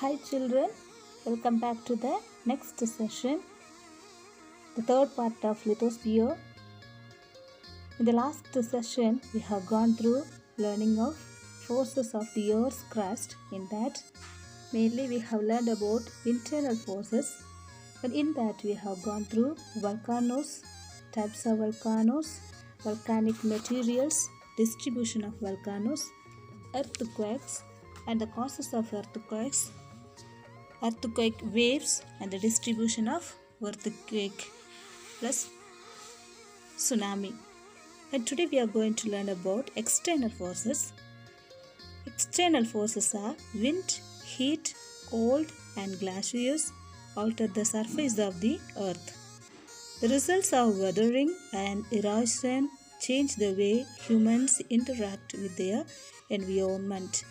Hi children, welcome back to the next session, the third part of lithosphere. In the last session, we have gone through learning of forces of the Earth's crust. In that, mainly we have learned about internal forces, and in that we have gone through volcanoes, types of volcanoes, volcanic materials, distribution of volcanoes, earthquakes, and the causes of earthquakes, earthquake waves and the distribution of earthquake plus tsunami. And today we are going to learn about external forces. External forces are wind, heat, cold and glaciers alter the surface of the earth. The results of weathering and erosion change the way humans interact with their environment.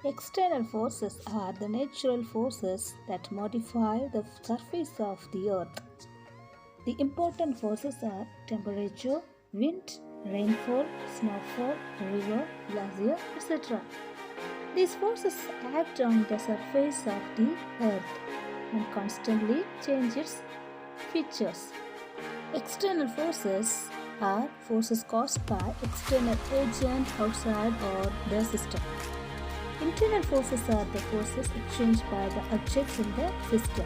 External forces are the natural forces that modify the surface of the earth. The important forces are temperature, wind, rainfall, snowfall, river, glacier, etc. These forces act on the surface of the earth and constantly change its features. External forces are forces caused by external agent outside or the system. Internal forces are the forces exchanged by the objects in the system.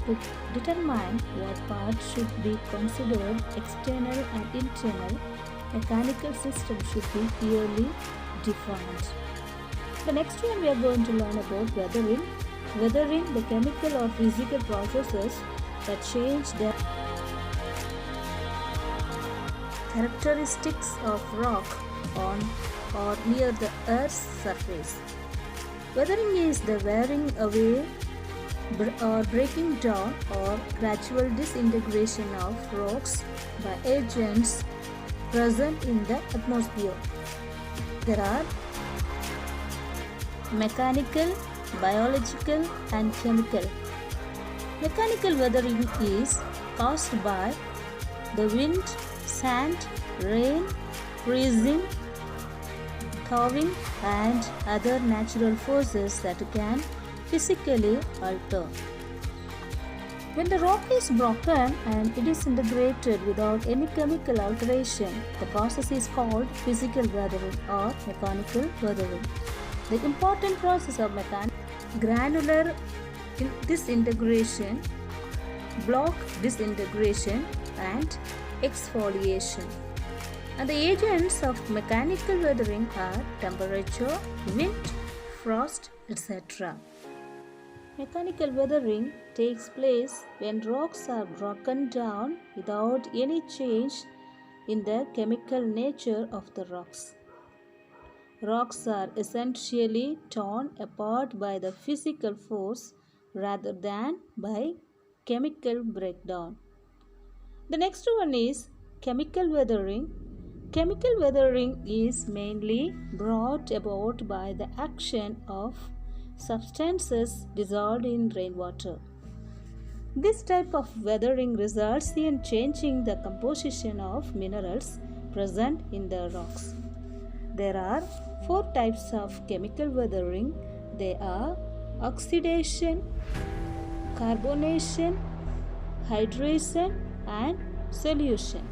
To determine what parts should be considered external and internal, mechanical system should be clearly defined. The next one we are going to learn about weathering. Weathering, the chemical or physical processes that change the characteristics of rock on or near the Earth's surface. Weathering is the wearing away or breaking down or gradual disintegration of rocks by agents present in the atmosphere. There are mechanical, biological and chemical. Mechanical weathering is caused by the wind, sand, rain, freezing, thawing and other natural forces that can physically alter. When the rock is broken and it is disintegrated without any chemical alteration, the process is called physical weathering or mechanical weathering. The important process of granular disintegration, block disintegration and exfoliation. And the agents of mechanical weathering are temperature, wind, frost, etc. Mechanical weathering takes place when rocks are broken down without any change in the chemical nature of the rocks. Rocks are essentially torn apart by the physical force rather than by chemical breakdown. The next one is chemical weathering. Chemical weathering is mainly brought about by the action of substances dissolved in rainwater. This type of weathering results in changing the composition of minerals present in the rocks. There are 4 types of chemical weathering. They are oxidation, carbonation, hydration and solution.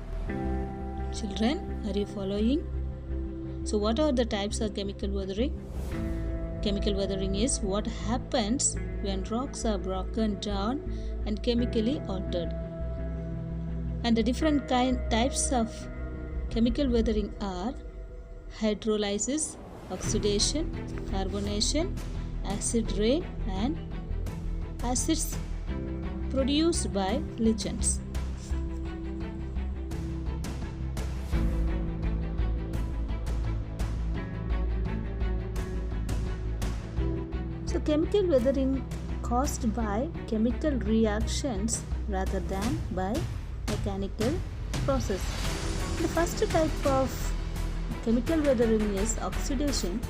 Children, are you following? So what are the types of chemical weathering? Chemical weathering is what happens when rocks are broken down and chemically altered. And the different types of chemical weathering are hydrolysis, oxidation, carbonation, acid rain and acids produced by lichens. So chemical weathering caused by chemical reactions rather than by mechanical process. The first type of chemical weathering is oxidation.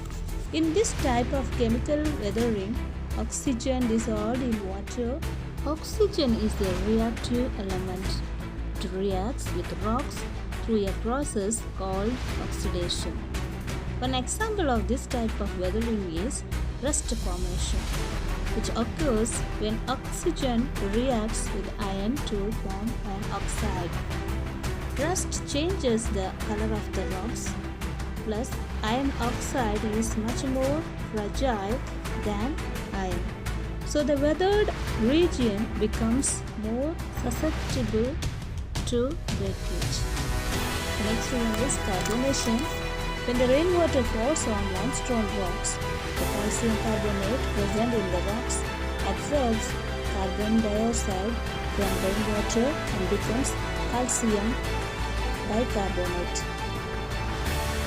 In this type of chemical weathering, oxygen dissolved in water. Oxygen is the reactive element. It reacts with rocks through a process called oxidation. One example of this type of weathering is rust formation, which occurs when oxygen reacts with iron to form an oxide. Rust changes the color of the rocks, plus iron oxide is much more fragile than iron. So the weathered region becomes more susceptible to breakage. The next one is carbonation. When the rainwater falls on limestone rocks, the calcium carbonate present in the rocks absorbs carbon dioxide from rainwater and becomes calcium bicarbonate.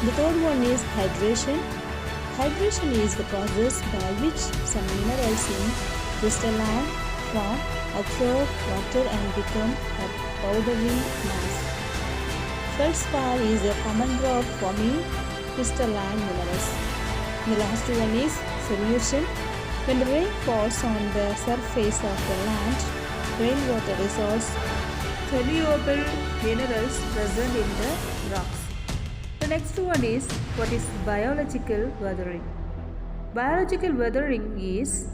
The third one is hydration. Hydration is the process by which some minerals in crystalline form absorb water and become a powdery mass. Feldspar is a common rock forming crystalline minerals. The last one is solution. When the rain falls on the surface of the land, rainwater dissolves soluble minerals present in the rocks. The next one is what is biological weathering. Biological weathering is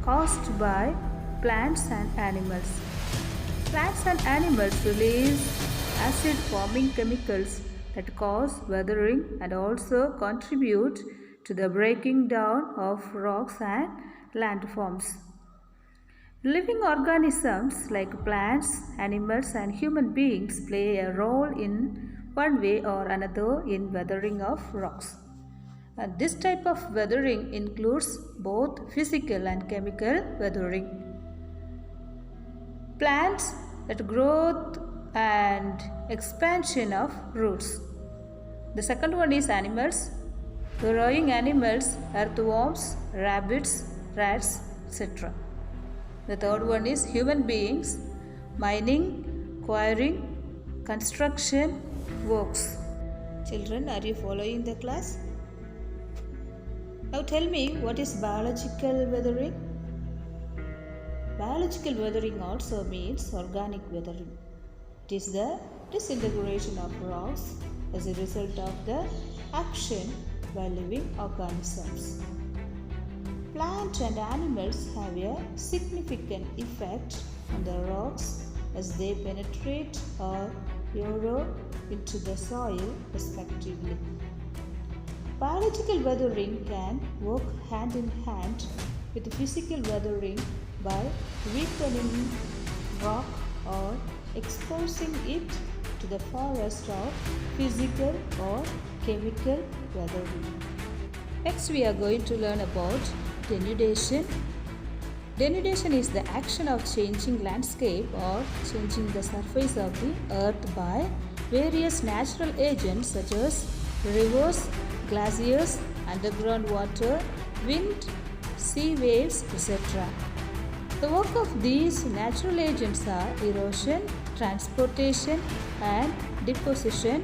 caused by plants and animals. Plants and animals release acid forming chemicals that cause weathering and also contribute to the breaking down of rocks and landforms. Living organisms like plants, animals and human beings play a role in one way or another in weathering of rocks. And this type of weathering includes both physical and chemical weathering. Plants, that growth and expansion of roots. The second one is animals, burrowing animals, earthworms, rabbits, rats, etc. The third one is human beings, mining, quarrying, construction, works. Children, are you following the class? Now tell me, what is biological weathering? Biological weathering also means organic weathering. It is the disintegration of rocks as a result of the action by living organisms. Plants and animals have a significant effect on the rocks as they penetrate or burrow into the soil respectively. Biological weathering can work hand in hand with physical weathering by weakening rock or exposing it to the forest of physical or chemical weathering. Next we are going to learn about denudation. Denudation is the action of changing landscape or changing the surface of the earth by various natural agents such as rivers, glaciers, underground water, wind, sea waves, etc. The work of these natural agents are erosion, transportation and deposition.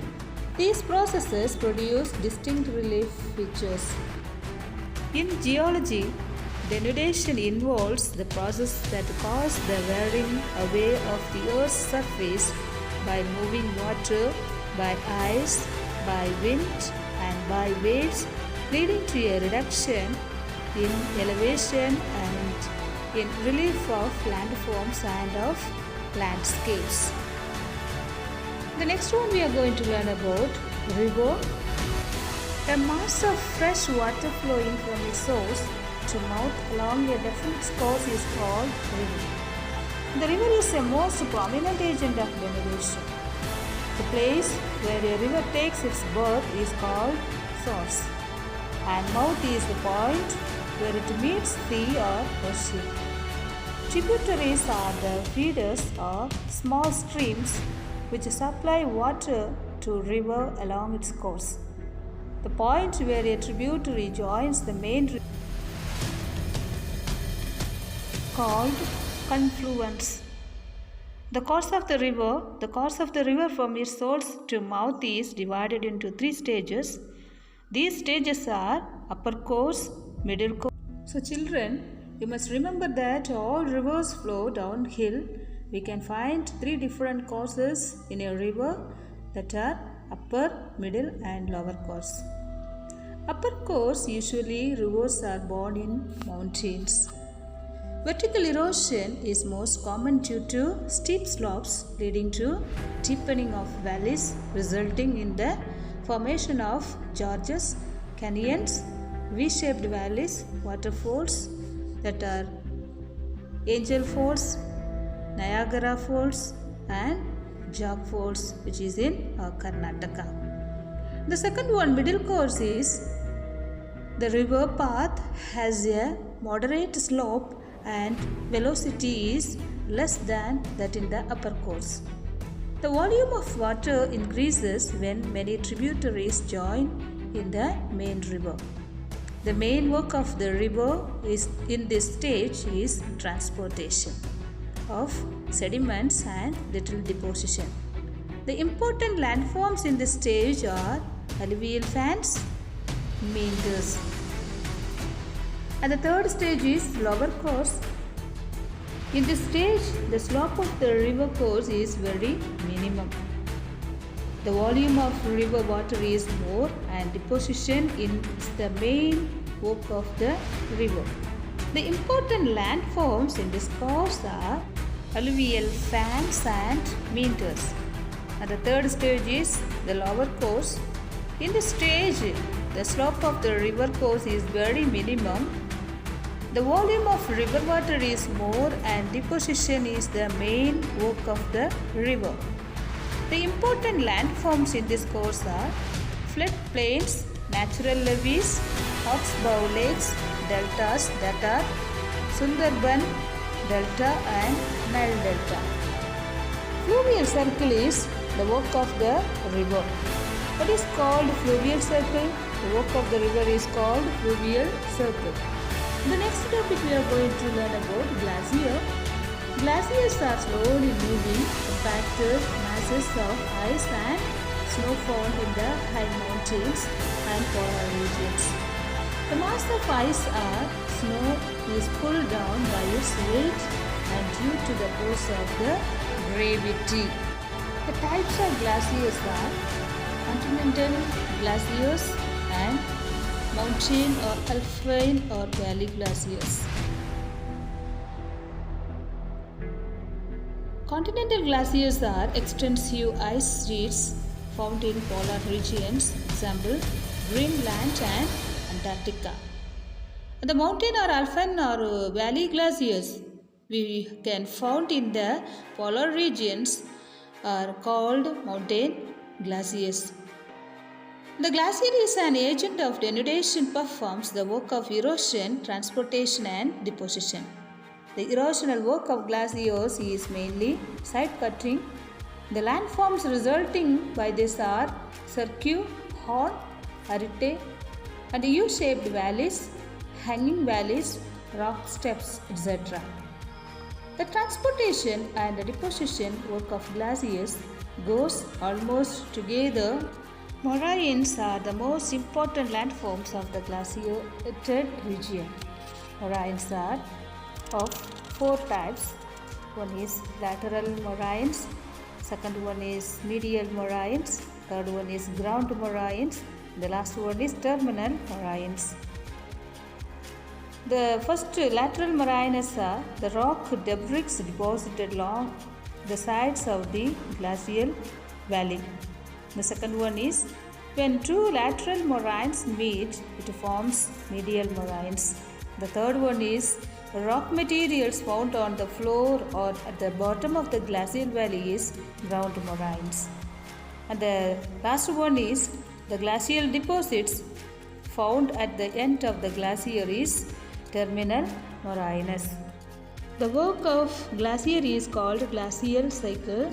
These processes produce distinct relief features. In geology, denudation involves the process that causes the wearing away of the Earth's surface by moving water, by ice, by wind and by waves, leading to a reduction in elevation and in relief of landforms and of landscapes. The next one we are going to learn about river. A mass of fresh water flowing from a source to mouth along a definite course is called river. The river is the most prominent agent of denudation. The place where a river takes its birth is called source, and mouth is the point where it meets sea or ocean. Tributaries are the feeders or small streams which supply water to river along its course. The point where a tributary joins the main river called confluence. The course of the river from its source to mouth is divided into 3 stages. These stages are upper course, middle course. So children, you must remember that all rivers flow downhill. We can find 3 different courses in a river, that are upper, middle and lower course. Upper course, usually rivers are born in mountains. Vertical erosion is most common due to steep slopes leading to deepening of valleys, resulting in the formation of gorges, canyons, V-shaped valleys, waterfalls that are Angel Falls, Niagara Falls and Jog Falls, which is in Karnataka. The second one, middle course, is the river path has a moderate slope and velocity is less than that in the upper course. The volume of water increases when many tributaries join in the main river. The main work of the river is in this stage is transportation of sediments and little deposition. The important landforms in this stage are alluvial fans, meanders. And the third stage is lower course. In this stage, the slope of the river course is very minimum. The volume of river water is more and deposition is the main work of the river. The important landforms in this course are alluvial fans and meanders. And the third stage is the lower course. In this stage, the slope of the river course is very minimum. The volume of river water is more and deposition is the main work of the river. The important landforms in this course are floodplains, natural levees, oxbow lakes, deltas that are Sundarban Delta and Nile Delta. Fluvial circle is the work of the river. What is called fluvial circle? The work of the river is called fluvial circle. The next topic we are going to learn about glacier. Glaciers are slowly moving compacted masses of ice and snow found in the high mountains and polar regions. The mass of ice or snow is pulled down by its weight and due to the force of the gravity. The types of glaciers are continental glaciers and mountain or alpine or valley glaciers. Continental glaciers are extensive ice sheets found in polar regions, example Greenland and Antarctica. The mountain or alpine or valley glaciers we can found in the polar regions are called mountain glaciers. The glacier is an agent of denudation, performs the work of erosion, transportation and deposition. The erosional work of glaciers is mainly side cutting. The landforms resulting by this are cirque, horn, arete and U-shaped valleys, hanging valleys, rock steps, etc. The transportation and the deposition work of glaciers goes almost together. Moraines are the most important landforms of the glaciated region. Moraines are of four types. One is lateral moraines, second one is medial moraines, third one is ground moraines, the last one is terminal moraines. The first lateral moraines are the rock debris deposited along the sides of the glacial valley. The second one is when two lateral moraines meet, it forms medial moraines. The third one is rock materials found on the floor or at the bottom of the glacial valley is ground moraines. And the last one is the glacial deposits found at the end of the glacier is terminal moraines. The work of glacier is called glacial cycle.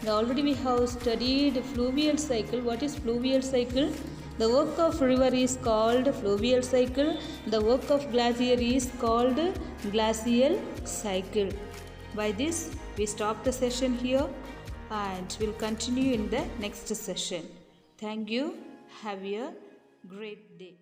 Already we have studied fluvial cycle. What is fluvial cycle? The work of river is called fluvial cycle. The work of glacier is called glacial cycle. By this, we stop the session here and we'll continue in the next session. Thank you. Have a great day.